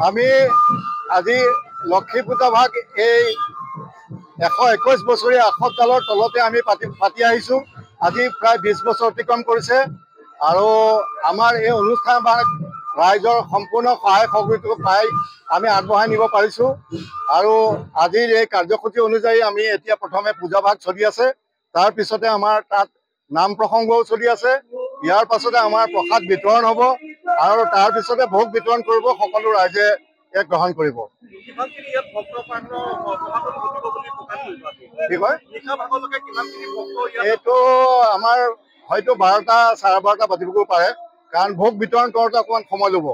আমি আজি লক্ষ্মী পূজা ভাগ এই 121 বছৰীয়া আখতডালৰ তলতে আমি পাতি আহিছোঁ। আজি প্ৰায় 20 বছৰ অতিক্ৰম কৰিছে আৰু আমাৰ এই অনুষ্ঠান ভাগ ৰাইজৰ সম্পূৰ্ণ সহায় সহযোগিতা পাই আমি আগবঢ়াই নিব পাৰিছোঁ। আৰু আজিৰ এই কাৰ্যসূচী অনুযায়ী আমি এতিয়া প্ৰথমে পূজা ভাগ চলি আছে, তাৰ পিছতে আমাৰ তাত নাম প্ৰসংগও চলি আছে। ইয়াৰ পাছতে আমাৰ প্ৰসাদ বিতৰণ হ'ব আৰু তাৰ পিছতে ভোগ বিতৰণ কৰিব, সকলো ৰাইজে এক গ্ৰহণ কৰিব। কি কয় এইটো আমাৰ হয়তো 12টা, 12:30 বাজিবও পাৰে, কাৰণ ভোগ বিতৰণ কৰোঁতে অকণমান সময় ল'ব।